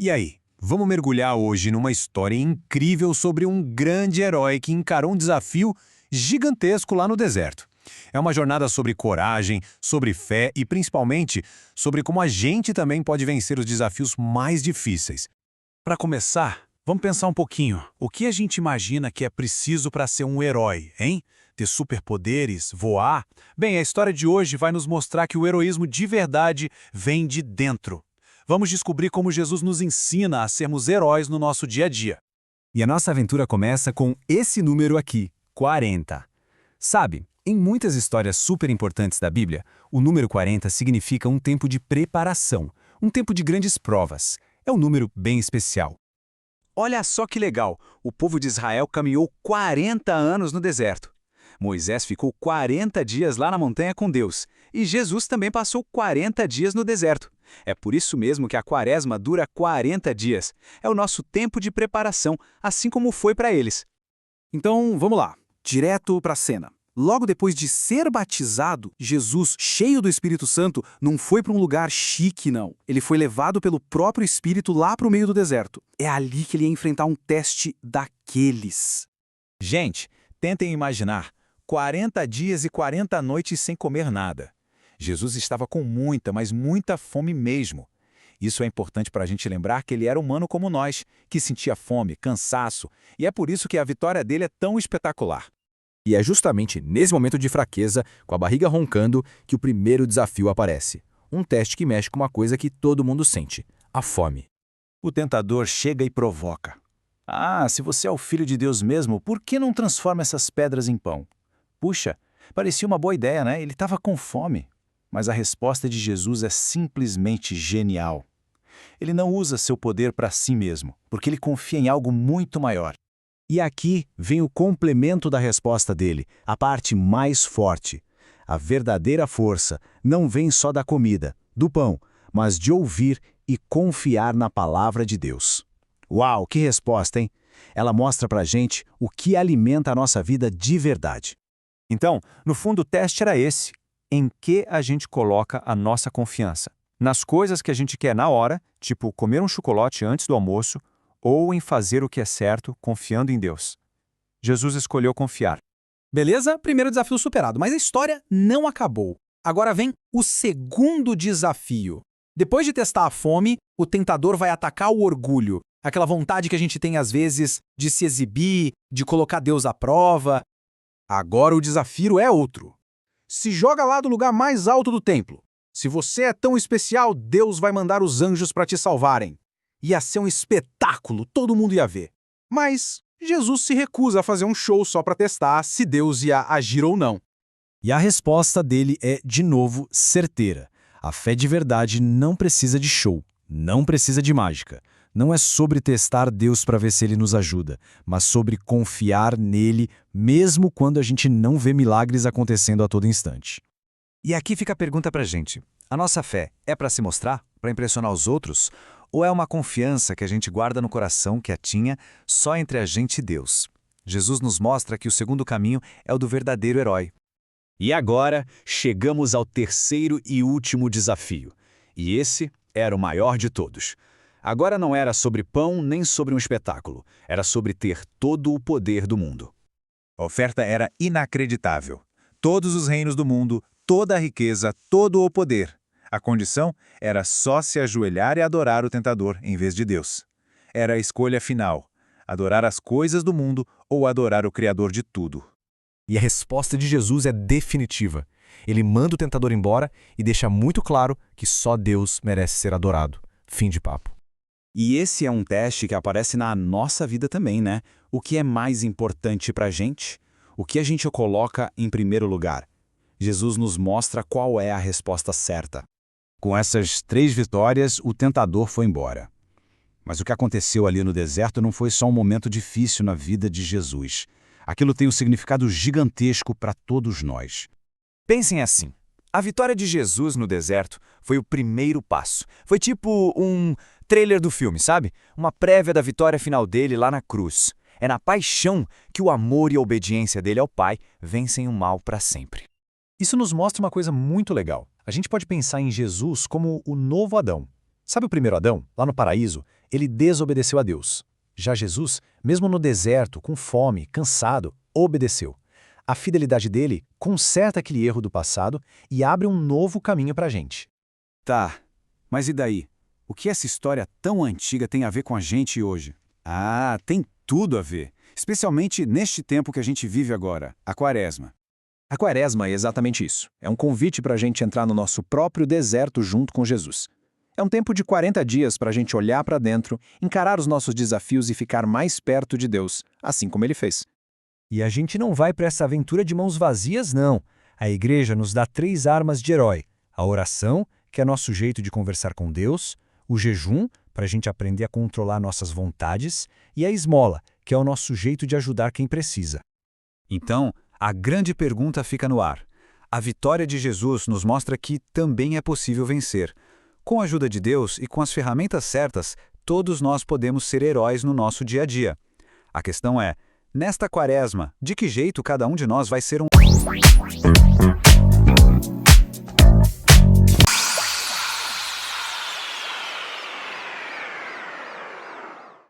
E aí, vamos mergulhar hoje numa história incrível sobre um grande herói que encarou um desafio gigantesco lá no deserto. É uma jornada sobre coragem, sobre fé e, principalmente, sobre como a gente também pode vencer os desafios mais difíceis. Para começar, vamos pensar um pouquinho. O que a gente imagina que é preciso para ser um herói, hein? Ter superpoderes, voar? Bem, a história de hoje vai nos mostrar que o heroísmo de verdade vem de dentro. Vamos descobrir como Jesus nos ensina a sermos heróis no nosso dia a dia. E a nossa aventura começa com esse número aqui, 40. Sabe, em muitas histórias super importantes da Bíblia, o número 40 significa um tempo de preparação, um tempo de grandes provas. É um número bem especial. Olha só que legal, o povo de Israel caminhou 40 anos no deserto. Moisés ficou 40 dias lá na montanha com Deus, e Jesus também passou 40 dias no deserto. É por isso mesmo que a quaresma dura 40 dias. É o nosso tempo de preparação, assim como foi para eles. Então, vamos lá, direto para a cena. Logo depois de ser batizado, Jesus, cheio do Espírito Santo, não foi para um lugar chique, não. Ele foi levado pelo próprio Espírito lá para o meio do deserto. É ali que ele ia enfrentar um teste daqueles. Gente, tentem imaginar 40 dias e 40 noites sem comer nada. Jesus estava com muita, mas muita fome mesmo. Isso é importante para a gente lembrar que ele era humano como nós, que sentia fome, cansaço, e é por isso que a vitória dele é tão espetacular. E é justamente nesse momento de fraqueza, com a barriga roncando, que o primeiro desafio aparece. Um teste que mexe com uma coisa que todo mundo sente: a fome. O tentador chega e provoca. Ah, se você é o filho de Deus mesmo, por que não transforma essas pedras em pão? Puxa, parecia uma boa ideia, né? Ele estava com fome. Mas a resposta de Jesus é simplesmente genial. Ele não usa seu poder para si mesmo, porque ele confia em algo muito maior. E aqui vem o complemento da resposta dele, a parte mais forte. A verdadeira força não vem só da comida, do pão, mas de ouvir e confiar na palavra de Deus. Uau, que resposta, hein? Ela mostra pra gente o que alimenta a nossa vida de verdade. Então, no fundo, o teste era esse. Em que a gente coloca a nossa confiança? Nas coisas que a gente quer na hora, tipo comer um chocolate antes do almoço, ou em fazer o que é certo, confiando em Deus? Jesus escolheu confiar. Beleza? Primeiro desafio superado, mas a história não acabou. Agora vem o segundo desafio. Depois de testar a fome, o tentador vai atacar o orgulho, aquela vontade que a gente tem às vezes de se exibir, de colocar Deus à prova. Agora o desafio é outro. Se joga lá do lugar mais alto do templo. Se você é tão especial, Deus vai mandar os anjos para te salvarem. Ia ser um espetáculo, todo mundo ia ver. Mas Jesus se recusa a fazer um show só para testar se Deus ia agir ou não. E a resposta dele é, de novo, certeira. A fé de verdade não precisa de show, não precisa de mágica. Não é sobre testar Deus para ver se Ele nos ajuda, mas sobre confiar nele mesmo quando a gente não vê milagres acontecendo a todo instante. E aqui fica a pergunta pra gente. A nossa fé é para se mostrar, para impressionar os outros, ou é uma confiança que a gente guarda no coração quietinha só entre a gente e Deus? Jesus nos mostra que o segundo caminho é o do verdadeiro herói. E agora, chegamos ao terceiro e último desafio. E esse era o maior de todos. Agora não era sobre pão nem sobre um espetáculo. Era sobre ter todo o poder do mundo. A oferta era inacreditável. Todos os reinos do mundo, toda a riqueza, todo o poder. A condição era só se ajoelhar e adorar o tentador em vez de Deus. Era a escolha final: adorar as coisas do mundo ou adorar o Criador de tudo. E a resposta de Jesus é definitiva. Ele manda o tentador embora e deixa muito claro que só Deus merece ser adorado. Fim de papo. E esse é um teste que aparece na nossa vida também, né? O que é mais importante pra gente? O que a gente coloca em primeiro lugar? Jesus nos mostra qual é a resposta certa. Com essas 3 vitórias, o tentador foi embora. Mas o que aconteceu ali no deserto não foi só um momento difícil na vida de Jesus. Aquilo tem um significado gigantesco para todos nós. Pensem assim. A vitória de Jesus no deserto foi o primeiro passo. Foi tipo um trailer do filme, sabe? Uma prévia da vitória final dele lá na cruz. É na paixão que o amor e a obediência dele ao Pai vencem o mal para sempre. Isso nos mostra uma coisa muito legal. A gente pode pensar em Jesus como o novo Adão. Sabe o primeiro Adão, lá no paraíso? ele desobedeceu a Deus. Já Jesus, mesmo no deserto, com fome, cansado, obedeceu. A fidelidade dele conserta aquele erro do passado e abre um novo caminho para a gente. Tá, mas e daí? O que essa história tão antiga tem a ver com a gente hoje? Ah, tem tudo a ver, especialmente neste tempo que a gente vive agora, a Quaresma. A Quaresma é exatamente isso. É um convite para a gente entrar no nosso próprio deserto junto com Jesus. É um tempo de 40 dias para a gente olhar para dentro, encarar os nossos desafios e ficar mais perto de Deus, assim como ele fez. E a gente não vai para essa aventura de mãos vazias, não. A igreja nos dá 3 armas de herói. A oração, que é nosso jeito de conversar com Deus, o jejum, para a gente aprender a controlar nossas vontades, e a esmola, que é o nosso jeito de ajudar quem precisa. Então, a grande pergunta fica no ar. A vitória de Jesus nos mostra que também é possível vencer. Com a ajuda de Deus e com as ferramentas certas, todos nós podemos ser heróis no nosso dia a dia. A questão é, nesta Quaresma, de que jeito cada um de nós vai ser um